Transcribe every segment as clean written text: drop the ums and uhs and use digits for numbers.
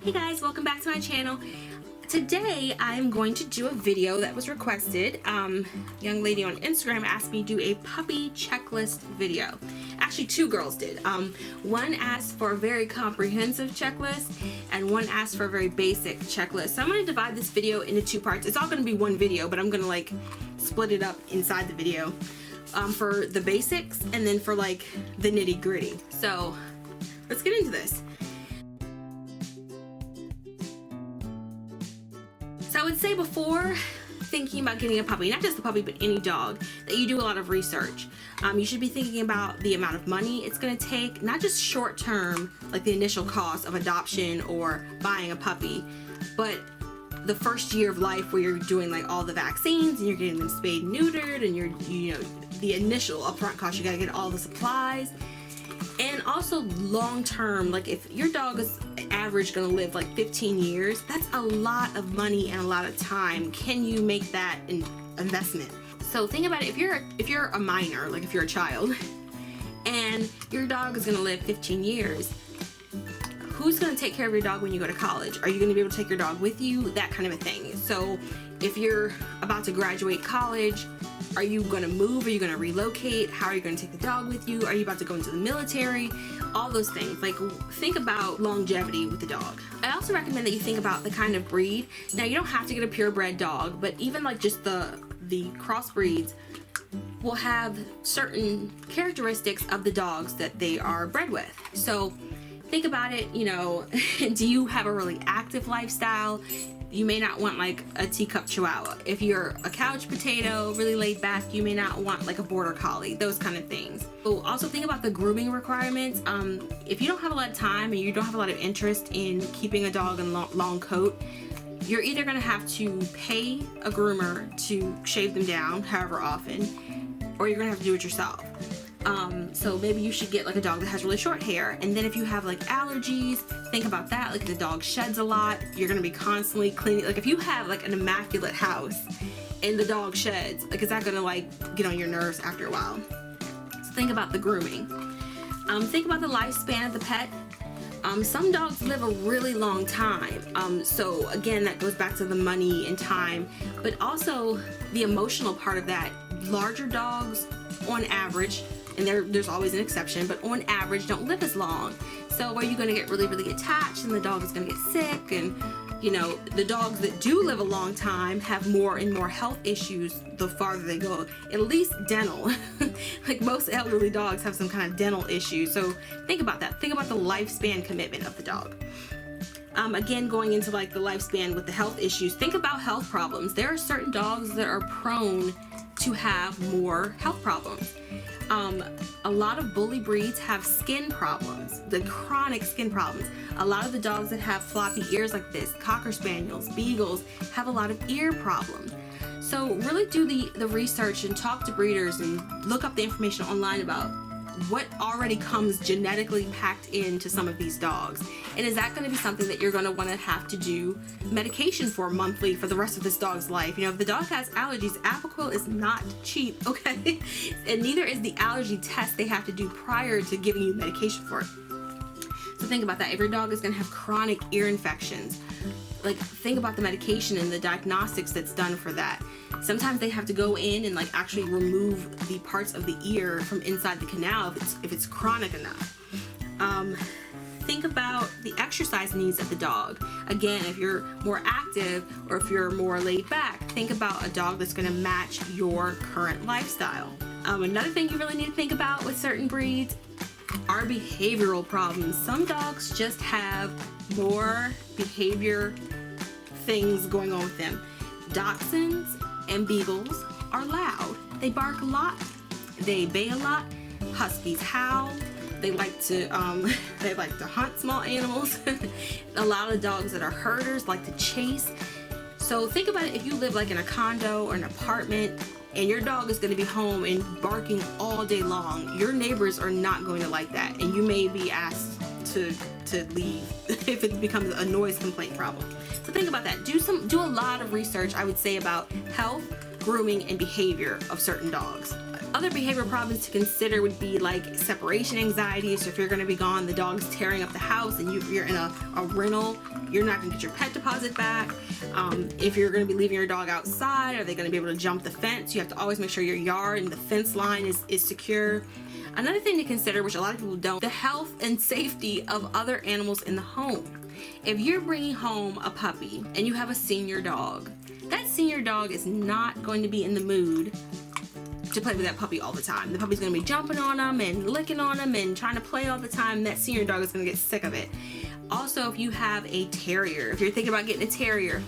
Hey guys, welcome back to my channel. Today I'm going to do a video that was requested. Young lady on Instagram asked me to do a puppy checklist video. Actually, two girls did. One asked for a very comprehensive checklist and one asked for a very basic checklist. So I'm going to divide this video into two parts. It's all going to be one video, but I'm going to like split it up inside the video for the basics and then for like the nitty-gritty. So let's get into this. So I would say before thinking about getting a puppy, not just a puppy, but any dog, that you do a lot of research. You should be thinking about the amount of money it's going to take, not just short term, like the initial cost of adoption or buying a puppy, but the first year of life where you're doing like all the vaccines and you're getting them spayed and neutered and you know, the initial upfront cost, you got to get all the supplies. And also long term, like if your dog is average going to live like 15 years, that's a lot of money and a lot of time. Can you make that an investment? So think about it, if you're a minor, like if you're a child, and your dog is going to live 15 years, who's going to take care of your dog when you go to college? Are you going to be able to take your dog with you? That kind of a thing. So if you're about to graduate college, are you going to move? Are you going to relocate? How are you going to take the dog with you? Are you about to go into the military? All those things. Like, think about longevity with the dog. I also recommend that you think about the kind of breed. Now, you don't have to get a purebred dog, but even like just the crossbreeds will have certain characteristics of the dogs that they are bred with. So think about it, you know, do you have a really active lifestyle? You may not want like a teacup chihuahua. If you're a couch potato, really laid back, you may not want like a border collie, those kind of things. So also think about the grooming requirements. If you don't have a lot of time and you don't have a lot of interest in keeping a dog in long coat, you're either gonna have to pay a groomer to shave them down however often, or you're gonna have to do it yourself. So maybe you should get like a dog that has really short hair, and then if you have like allergies, think about that. Like the dog sheds a lot, you're gonna be constantly cleaning. Like if you have like an immaculate house and the dog sheds, like is that gonna like get on your nerves after a while? So think about the grooming. Think about the lifespan of the pet. Some dogs live a really long time. So again, that goes back to the money and time, but also the emotional part of that. Larger dogs on average, and there's always an exception, but on average don't live as long. So are you going to get really, really attached and the dog is going to get sick? And you know, the dogs that do live a long time have more and more health issues the farther they go, at least dental. Like most elderly dogs have some kind of dental issue. So think about that. Think about the lifespan commitment of the dog. Again, going into like the lifespan with the health issues, think about health problems. There are certain dogs that are prone to have more health problems. A lot of bully breeds have skin problems, the chronic skin problems. A lot of the dogs that have floppy ears like this, Cocker Spaniels, Beagles, have a lot of ear problems. So really do the research and talk to breeders and look up the information online about what already comes genetically packed into some of these dogs. And is that going to be something that you're going to want to have to do medication for monthly for the rest of this dog's life? You know, if the dog has allergies, Apoquel is not cheap, okay? And neither is the allergy test they have to do prior to giving you medication for it. So think about that. If your dog is going to have chronic ear infections, like think about the medication and the diagnostics that's done for that. Sometimes they have to go in and like actually remove the parts of the ear from inside the canal if it's chronic enough. Think about the exercise needs of the dog. Again, if you're more active or if you're more laid back, think about a dog that's going to match your current lifestyle. Another thing you really need to think about with certain breeds are behavioral problems. Some dogs just have more behavior things going on with them. Dachshunds and Beagles are loud. They bark a lot. They bay a lot. Huskies howl. They like to hunt small animals. A lot of dogs that are herders like to chase. So think about it, if you live like in a condo or an apartment and your dog is going to be home and barking all day long, your neighbors are not going to like that, and you may be asked to leave if it becomes a noise complaint problem. So think about that. Do a lot of research, I would say, about health, grooming and behavior of certain dogs. Other behavior problems to consider would be like separation anxiety. So if you're going to be gone, the dog's tearing up the house and you're in a rental, you're not going to get your pet deposit back. If you're going to be leaving your dog outside, are they going to be able to jump the fence? You have to always make sure your yard and the fence line is secure. Another thing to consider, which a lot of people don't, the health and safety of other animals in the home. If you're bringing home a puppy and you have a senior dog, that senior dog is not going to be in the mood to play with that puppy all the time. The puppy's gonna be jumping on them and licking on them and trying to play all the time. That senior dog is gonna get sick of it. Also, if you have a terrier, if you're thinking about getting a terrier,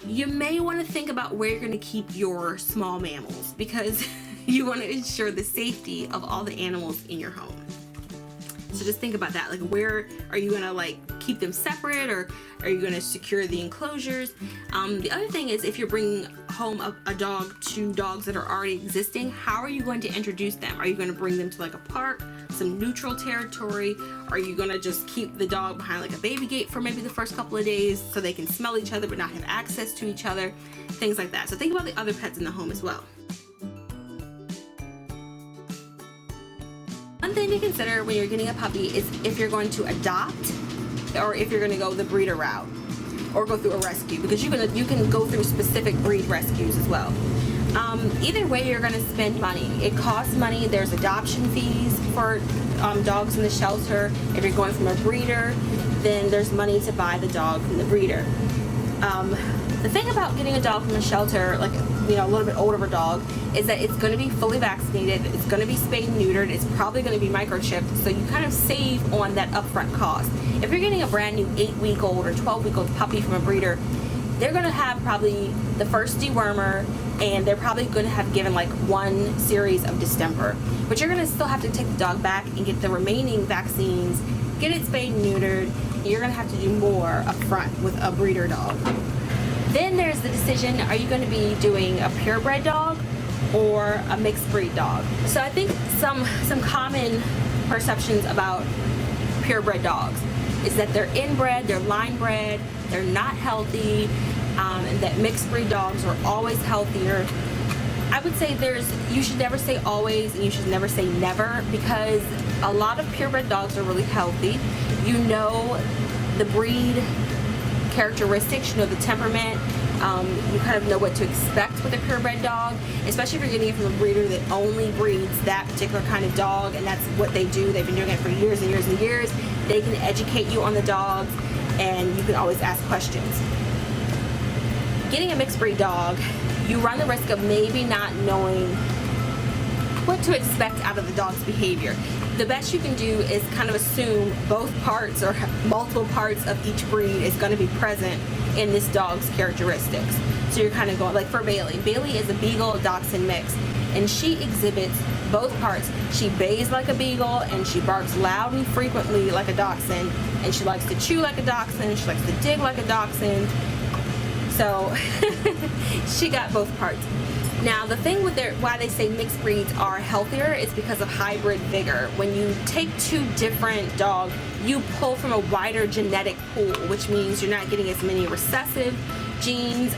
you may wanna think about where you're gonna keep your small mammals, because you wanna ensure the safety of all the animals in your home. So just think about that, like where are you gonna like keep them separate, or are you gonna secure the enclosures? The other thing is, if you're bringing home a dog to dogs that are already existing, how are you going to introduce them? Are you gonna bring them to like a park, some neutral territory? Are you gonna just keep the dog behind like a baby gate for maybe the first couple of days so they can smell each other but not have access to each other? Things like that. So think about the other pets in the home as well. One thing to consider when you're getting a puppy is if you're going to adopt or if you're going to go the breeder route or go through a rescue, because you can go through specific breed rescues as well. Either way, you're going to spend money. It costs money. There's adoption fees for dogs in the shelter. If you're going from a breeder, then there's money to buy the dog from the breeder. The thing about getting a dog from a shelter, like a little bit older of a dog, is that it's going to be fully vaccinated, it's going to be spayed and neutered, it's probably going to be microchipped, so you kind of save on that upfront cost. If you're getting a brand new 8-week-old or 12-week-old puppy from a breeder, they're going to have probably the first dewormer, and they're probably going to have given like one series of distemper. But you're going to still have to take the dog back and get the remaining vaccines, get it spayed and neutered. You're going to have to do more upfront with a breeder dog. Then there's the decision, are you going to be doing a purebred dog or a mixed breed dog? So I think some common perceptions about purebred dogs is that they're inbred, they're line bred, they're not healthy, and that mixed breed dogs are always healthier. I would say you should never say always and you should never say never, because a lot of purebred dogs are really healthy. You know the breed characteristics, you know the temperament, you kind of know what to expect with a purebred dog, especially if you're getting it from a breeder that only breeds that particular kind of dog, and that's what they do. They've been doing it for years and years and years. They can educate you on the dogs, and you can always ask questions. Getting a mixed breed dog, you run the risk of maybe not knowing what to expect out of the dog's behavior. The best you can do is kind of assume both parts or multiple parts of each breed is going to be present in this dog's characteristics. So you're kind of going, like for Bailey. Bailey is a Beagle Dachshund mix, and she exhibits both parts. She bays like a Beagle, and she barks loud and frequently like a Dachshund, and she likes to chew like a Dachshund, she likes to dig like a Dachshund. So she got both parts. Now the thing with why they say mixed breeds are healthier is because of hybrid vigor. When you take two different dogs, you pull from a wider genetic pool, which means you're not getting as many recessive genes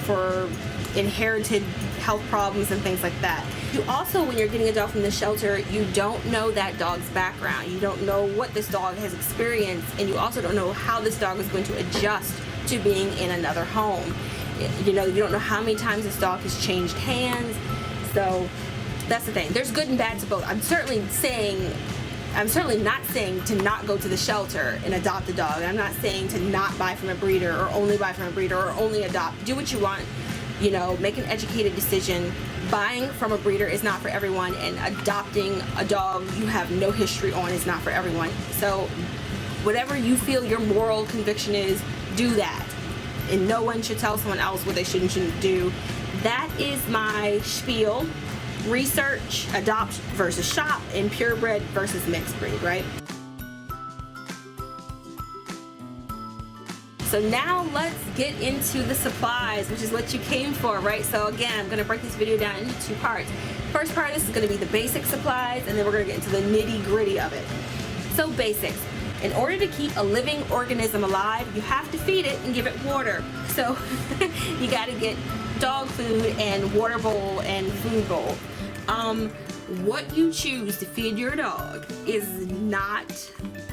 for inherited health problems and things like that. You also, when you're getting a dog from the shelter, you don't know that dog's background. You don't know what this dog has experienced, and you also don't know how this dog is going to adjust to being in another home. You don't know how many times this dog has changed hands. So that's the thing. There's good and bad to both. I'm certainly not saying to not go to the shelter and adopt a dog. I'm not saying to not buy from a breeder or only buy from a breeder or only adopt. Do what you want. Make an educated decision. Buying from a breeder is not for everyone, and adopting a dog you have no history on is not for everyone. So whatever you feel your moral conviction is, do that. And no one should tell someone else what they should and shouldn't do. That is my spiel. Research, adopt versus shop, and purebred versus mixed breed, right? So now let's get into the supplies, which is what you came for, right? So again, I'm gonna break this video down into two parts. First part of this is gonna be the basic supplies, and then we're gonna get into the nitty-gritty of it. So basics. In order to keep a living organism alive, you have to feed it and give it water. So you gotta get dog food and water bowl and food bowl. What you choose to feed your dog is not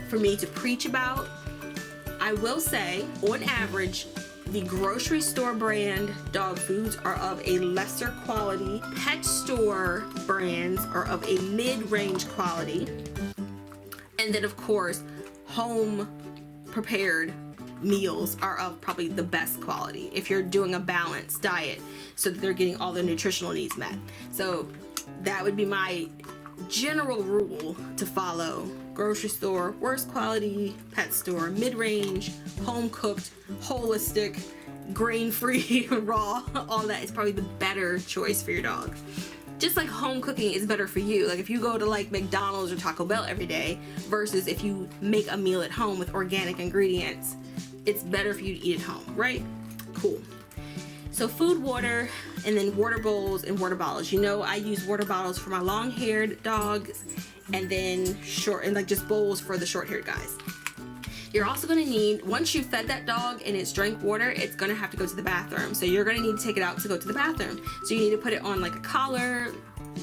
for me to preach about. I will say, on average, the grocery store brand dog foods are of a lesser quality. Pet store brands are of a mid-range quality. And then of course, home prepared meals are of probably the best quality if you're doing a balanced diet so that they're getting all their nutritional needs met. So that would be my general rule to follow. Grocery store, worst quality. Pet store, mid-range. Home cooked, holistic, grain-free, raw. All that is probably the better choice for your dog. Just like home cooking is better for you. Like if you go to like McDonald's or Taco Bell every day versus if you make a meal at home with organic ingredients, it's better for you to eat at home, right? Cool. So food, water, and then water bowls and water bottles. You know, I use water bottles for my long-haired dogs, and then like just bowls for the short-haired guys. You're also gonna need, once you've fed that dog and it's drank water, it's gonna have to go to the bathroom. So you're gonna need to take it out to go to the bathroom. So you need to put it on like a collar,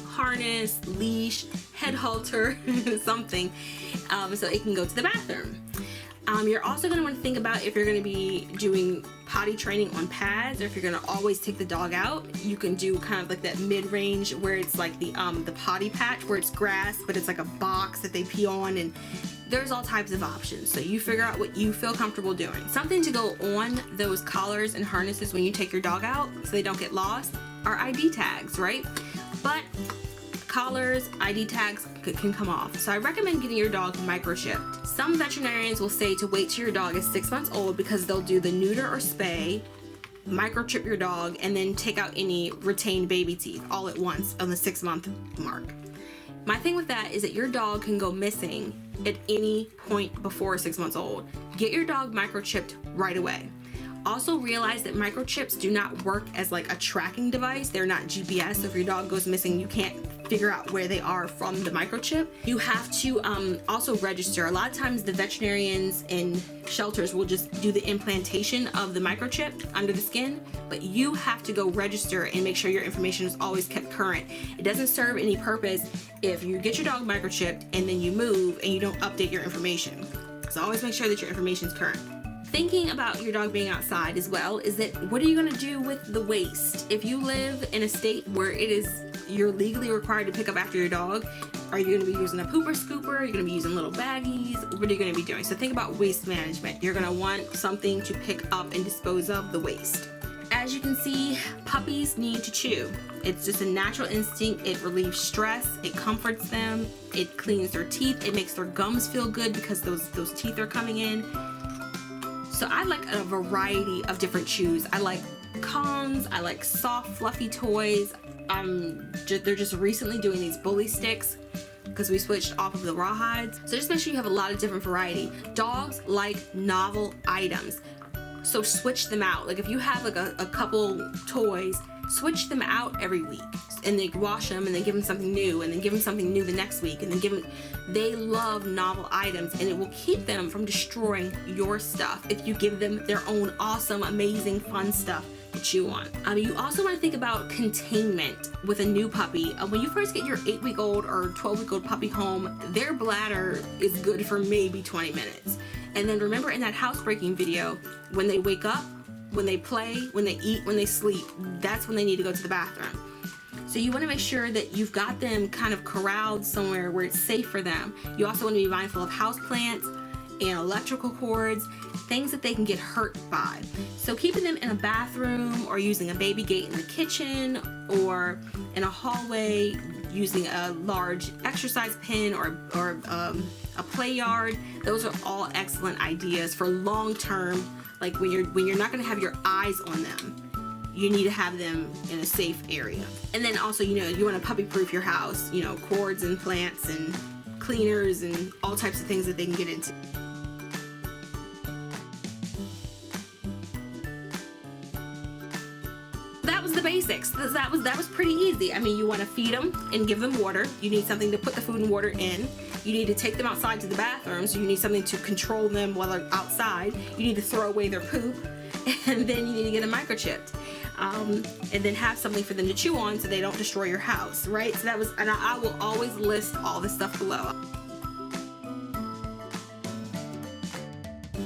harness, leash, head halter, something, so it can go to the bathroom. You're also going to want to think about if you're going to be doing potty training on pads, or if you're going to always take the dog out. You can do kind of like that mid-range where it's like the potty patch where it's grass, but it's like a box that they pee on, and there's all types of options. So you figure out what you feel comfortable doing. Something to go on those collars and harnesses when you take your dog out so they don't get lost are ID tags, right? But collars, ID tags can come off. So I recommend getting your dog microchipped. Some veterinarians will say to wait till your dog is 6 months old because they'll do the neuter or spay, microchip your dog, and then take out any retained baby teeth all at once on the 6-month mark. My thing with that is that your dog can go missing at any point before 6 months old. Get your dog microchipped right away. Also realize that microchips do not work as like a tracking device. They're not GPS, so if your dog goes missing, you can't figure out where they are from the microchip. You have to also register. A lot of times the veterinarians and shelters will just do the implantation of the microchip under the skin, but you have to go register and make sure your information is always kept current. It doesn't serve any purpose if you get your dog microchipped and then you move and you don't update your information. So always make sure that your information is current. Thinking about your dog being outside as well is that what are you going to do with the waste? If you live in a state where you're legally required to pick up after your dog, are you going to be using a pooper scooper? Are you going to be using little baggies? What are you going to be doing? So think about waste management. You're going to want something to pick up and dispose of the waste. As you can see, puppies need to chew. It's just a natural instinct. It relieves stress. It comforts them. It cleans their teeth. It makes their gums feel good because those teeth are coming in. So I like a variety of different chews. I like Kongs, I like soft, fluffy toys. They're just recently doing these bully sticks because we switched off of the rawhides. So just make sure you have a lot of different variety. Dogs like novel items, so switch them out. Like if you have like a couple toys, switch them out every week, and then wash them, and then give them something new, and then give them something new the next week, and then they love novel items, and it will keep them from destroying your stuff if you give them their own awesome, amazing, fun stuff that you want. You also want to think about containment with a new puppy. When you first get your 8-week-old or 12-week-old puppy home, their bladder is good for maybe 20 minutes. And then remember in that housebreaking video, when they wake up, when they play, when they eat, when they sleep, that's when they need to go to the bathroom. So you want to make sure that you've got them kind of corralled somewhere where it's safe for them. You also want to be mindful of houseplants and electrical cords, things that they can get hurt by. So keeping them in a bathroom or using a baby gate in the kitchen or in a hallway, using a large exercise pen or a play yard, those are all excellent ideas for long-term, like when you're not going to have your eyes on them. You need to have them in a safe area. And then also, you want to puppy-proof your house, cords and plants and cleaners and all types of things that they can get into. That was the basics. That was pretty easy. I mean, you want to feed them and give them water. You need something to put the food and water in. You need to take them outside to the bathroom, so you need something to control them while they're outside. You need to throw away their poop, and then you need to get them microchipped. and then have something for them to chew on so they don't destroy your house, right? So that was, and I will always list all this stuff below.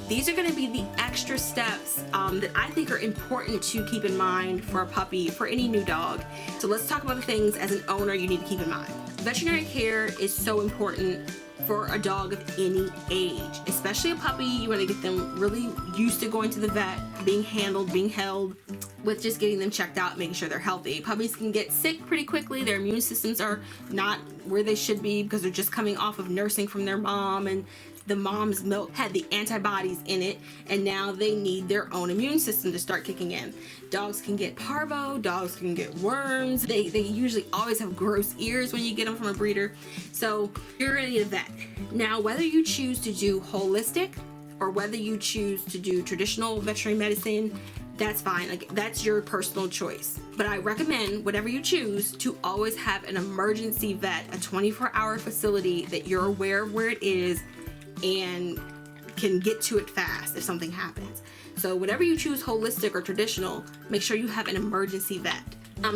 These are going to be the extra steps that I think are important to keep in mind for a puppy, for any new dog. So let's talk about the things as an owner you need to keep in mind. Veterinary care is so important for a dog of any age, especially a puppy. You want to get them really used to going to the vet, being handled, being held, with just getting them checked out, making sure they're healthy. Puppies can get sick pretty quickly. Their immune systems are not where they should be because they're just coming off of nursing from their mom, and the mom's milk had the antibodies in it, and now they need their own immune system to start kicking in. Dogs can get parvo, dogs can get worms. They usually always have gross ears when you get them from a breeder. So you're gonna need a vet. Now, whether you choose to do holistic or whether you choose to do traditional veterinary medicine, that's fine. Like, that's your personal choice. But I recommend, whatever you choose, to always have an emergency vet, a 24-hour facility that you're aware of where it is and can get to it fast if something happens. So whatever you choose, holistic or traditional, make sure you have an emergency vet.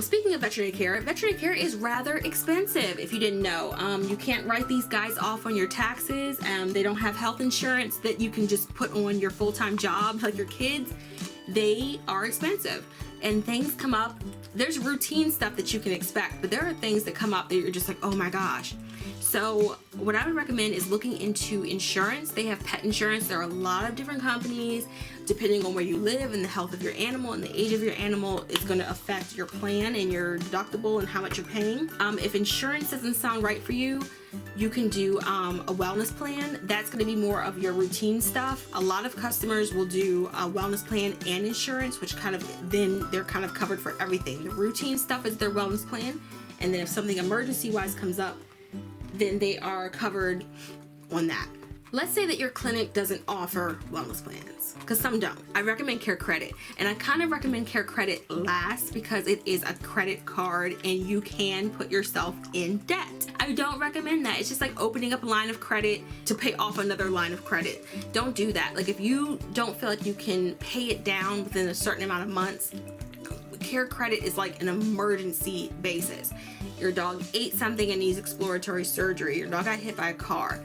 Speaking of veterinary care is rather expensive if you didn't know. You can't write these guys off on your taxes. They don't have health insurance that you can just put on your full-time job like your kids. They are expensive and things come up. There's routine stuff that you can expect, but there are things that come up that you're just like, oh my gosh. So what I would recommend is looking into insurance. They have pet insurance. There are a lot of different companies. Depending on where you live and the health of your animal and the age of your animal is going to affect your plan and your deductible and how much you're paying. If insurance doesn't sound right for you, you can do a wellness plan. That's going to be more of your routine stuff. A lot of customers will do a wellness plan and insurance, which then they're kind of covered for everything. The routine stuff is their wellness plan, and then if something emergency-wise comes up, then they are covered on that. Let's say that your clinic doesn't offer wellness plans, because some don't. I recommend Care Credit, and I kind of recommend Care Credit last because it is a credit card and you can put yourself in debt. I don't recommend that. It's just like opening up a line of credit to pay off another line of credit. Don't do that. Like, if you don't feel like you can pay it down within a certain amount of months, Care Credit is like an emergency basis. Your dog ate something and needs exploratory surgery. Your dog got hit by a car.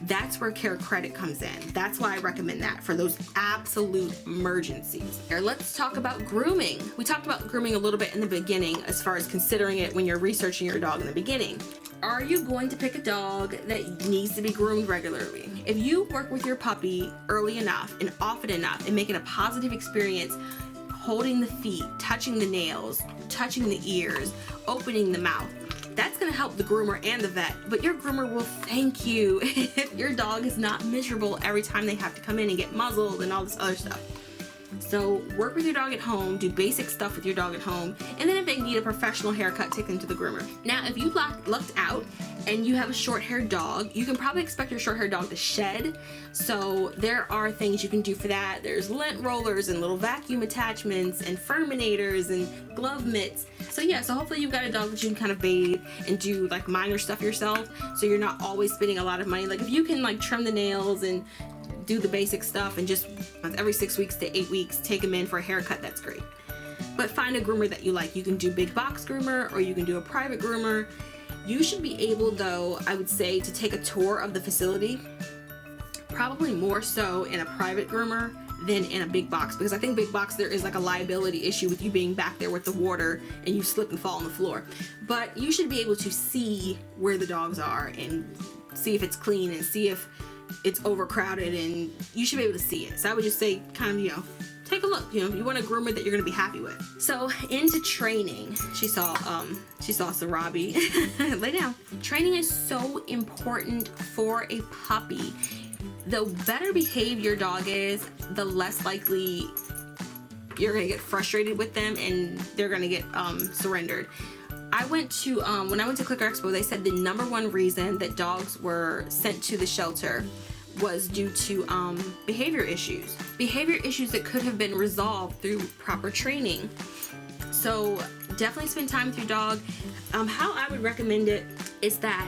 That's where Care Credit comes in. That's why I recommend that for those absolute emergencies. Here, let's talk about grooming. We talked about grooming a little bit in the beginning as far as considering it when you're researching your dog in the beginning. Are you going to pick a dog that needs to be groomed regularly? If you work with your puppy early enough and often enough and make it a positive experience, holding the feet, touching the nails, touching the ears, opening the mouth, that's going to help the groomer and the vet, but your groomer will thank you if your dog is not miserable every time they have to come in and get muzzled and all this other stuff. So work with your dog at home, do basic stuff with your dog at home, and then if they need a professional haircut, take them to the groomer. Now, if you lucked out and you have a short-haired dog, you can probably expect your short-haired dog to shed. So there are things you can do for that. There's lint rollers and little vacuum attachments and furminators and glove mitts. So yeah, so hopefully you've got a dog that you can kind of bathe and do like minor stuff yourself, so you're not always spending a lot of money. Like, if you can like trim the nails and do the basic stuff and just every 6 weeks to 8 weeks take them in for a haircut, that's great. But find a groomer that you like. You can do big box groomer or you can do a private groomer. You should be able, though, I would say, to take a tour of the facility, probably more so in a private groomer than in a big box, because I think big box there is like a liability issue with you being back there with the water and you slip and fall on the floor. But you should be able to see where the dogs are and see if it's clean and see if it's overcrowded, and you should be able to see it. So I would just say, kind of, take a look. You want a groomer that you're going to be happy with. So into training, she saw Sarabi. Lay down. Training is so important for a puppy. The better behaved your dog is, the less likely you're going to get frustrated with them and they're going to get surrendered. I went to, when I went to Clicker Expo, they said the number one reason that dogs were sent to the shelter was due to behavior issues. Behavior issues that could have been resolved through proper training. So definitely spend time with your dog. How I would recommend it is that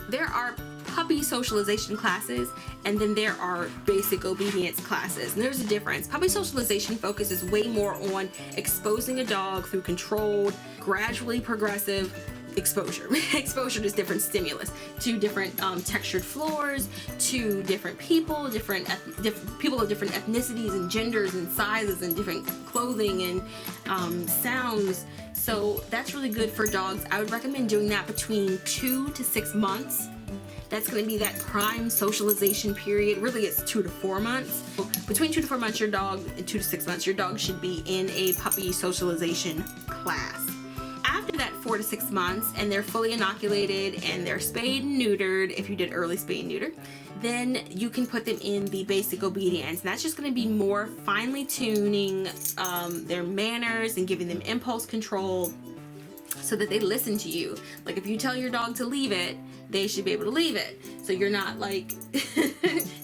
there are puppy socialization classes, and then there are basic obedience classes. And there's a difference. Puppy socialization focuses way more on exposing a dog through controlled, gradually progressive exposure. Exposure to different stimulus, to different textured floors, to different people, different people of different ethnicities and genders and sizes and different clothing and sounds. So that's really good for dogs. I would recommend doing that between 2 to 6 months. That's going to be that prime socialization period. Really, it's 2 to 4 months. So between 2 to 4 months, your dog, and 2 to 6 months, your dog should be in a puppy socialization class. After that 4 to 6 months, and they're fully inoculated and they're spayed and neutered, if you did early spay and neuter, then you can put them in the basic obedience. And that's just going to be more finely tuning their manners and giving them impulse control so that they listen to you. Like if you tell your dog to leave it, they should be able to leave it. So you're not like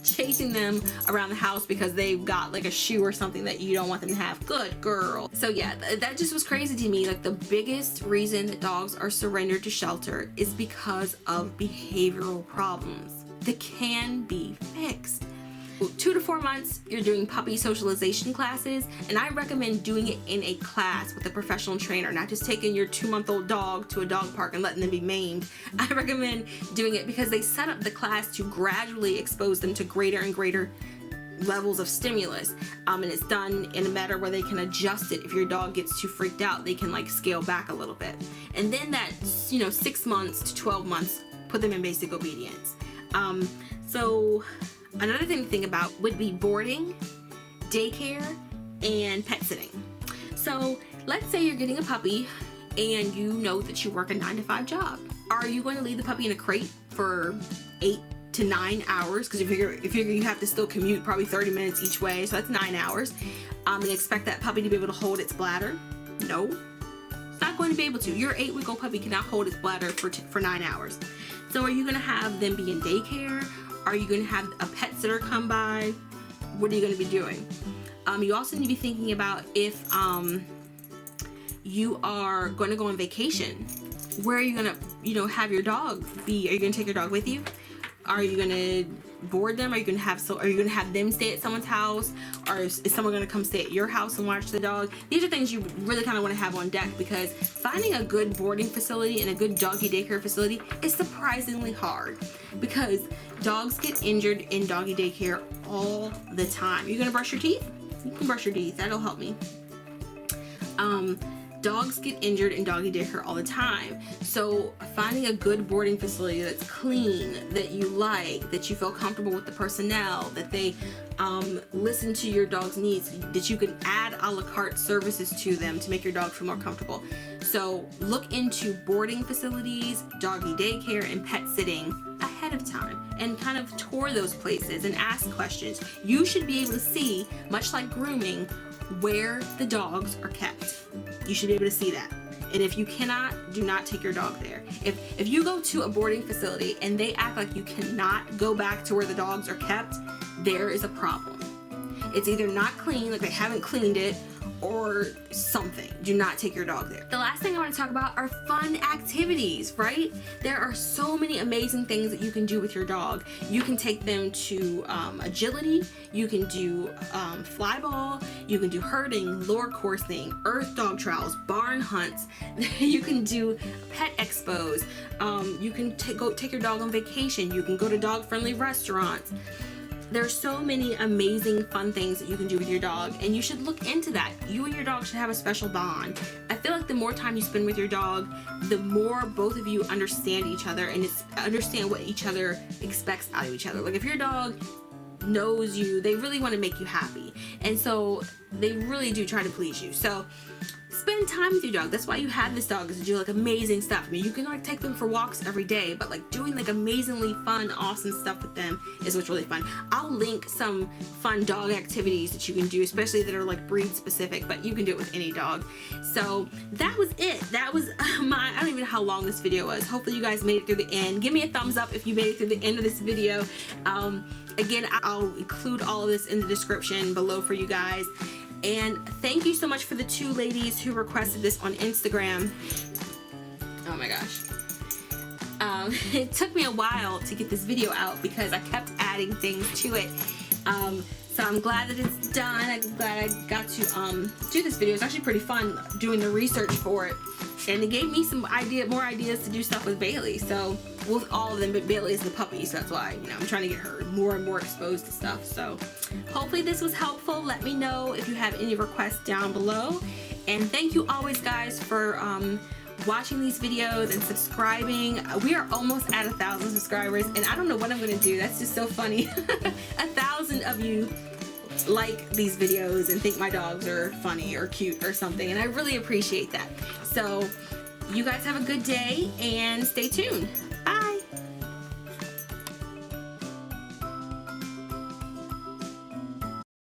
chasing them around the house because they've got like a shoe or something that you don't want them to have. Good girl. So yeah, that just was crazy to me. Like the biggest reason that dogs are surrendered to shelter is because of behavioral problems that can be fixed. 2 to 4 months, you're doing puppy socialization classes, and I recommend doing it in a class with a professional trainer, not just taking your 2-month-old dog to a dog park and letting them be maimed. I recommend doing it because they set up the class to gradually expose them to greater and greater levels of stimulus, and it's done in a manner where they can adjust it. If your dog gets too freaked out, they can like scale back a little bit. And then that 6 months to 12 months, put them in basic obedience. So another thing to think about would be boarding, daycare, and pet sitting. So let's say you're getting a puppy and you know that you work a 9 to 5 job. Are you going to leave the puppy in a crate for 8 to 9 hours? Because if you have to still commute probably 30 minutes each way, so that's 9 hours, and expect that puppy to be able to hold its bladder? No, it's not going to be able to. Your 8-week-old puppy cannot hold its bladder for 9 hours. So are you going to have them be in daycare? Are you going to have a pet sitter come by? What are you going to be doing? You also need to be thinking about if you are going to go on vacation. Where are you going to, have your dog be? Are you going to take your dog with you? Are you going to board them? Are you going to have them stay at someone's house? Or is someone going to come stay at your house and watch the dog? These are things you really kind of want to have on deck, because finding a good boarding facility and a good doggy daycare facility is surprisingly hard, because dogs get injured in doggy daycare all the time. You're going to brush your teeth? You can brush your teeth. That'll help me. Dogs get injured in doggy daycare all the time. So finding a good boarding facility that's clean, that you like, that you feel comfortable with the personnel, that they listen to your dog's needs, that you can add a la carte services to them to make your dog feel more comfortable. So look into boarding facilities, doggy daycare, and pet sitting ahead of time, and kind of tour those places and ask questions. You should be able to see, much like grooming, where the dogs are kept. You should be able to see that. And if you cannot, do not take your dog there. If you go to a boarding facility and they act like you cannot go back to where the dogs are kept, there is a problem. It's either not clean, like they haven't cleaned it, or something. Do not take your dog there. The last thing I want to talk about are fun activities, right? There are so many amazing things that you can do with your dog. You can take them to agility, you can do fly ball, you can do herding, lure coursing, earth dog trials, barn hunts, you can do pet expos, you can go take your dog on vacation, you can go to dog-friendly restaurants. There's so many amazing fun things that you can do with your dog, and you should look into that. You and your dog should have a special bond. I feel like the more time you spend with your dog, the more both of you understand each other and understand what each other expects out of each other. Like if your dog knows you, they really want to make you happy, and so they really do try to please you. So spend time with your dog. That's why you have this dog, is to do like amazing stuff. I mean, you can like take them for walks every day, but like doing like amazingly fun, awesome stuff with them is what's really fun. I'll link some fun dog activities that you can do, especially that are like breed specific, but you can do it with any dog. So that was it. That was I don't even know how long this video was. Hopefully you guys made it through the end. Give me a thumbs up if you made it through the end of this video. Again, I'll include all of this in the description below for you guys. And thank you so much for the 2 ladies who requested this on Instagram. Oh my gosh. It took me a while to get this video out because I kept adding things to it. So I'm glad that it's done. I'm glad I got to do this video. It's actually pretty fun doing the research for it. And it gave me some more ideas to do stuff with Bailey. So with all of them, but Bailey is the puppy, so that's why, you know, I'm trying to get her more and more exposed to stuff. So hopefully this was helpful. Let me know if you have any requests down below. And thank you always, guys, for watching these videos and subscribing. We are almost at 1,000 subscribers, and I don't know what I'm gonna do. That's just so funny. 1,000 of you like these videos and think my dogs are funny or cute or something, and I really appreciate that. So you guys have a good day and stay tuned. Bye.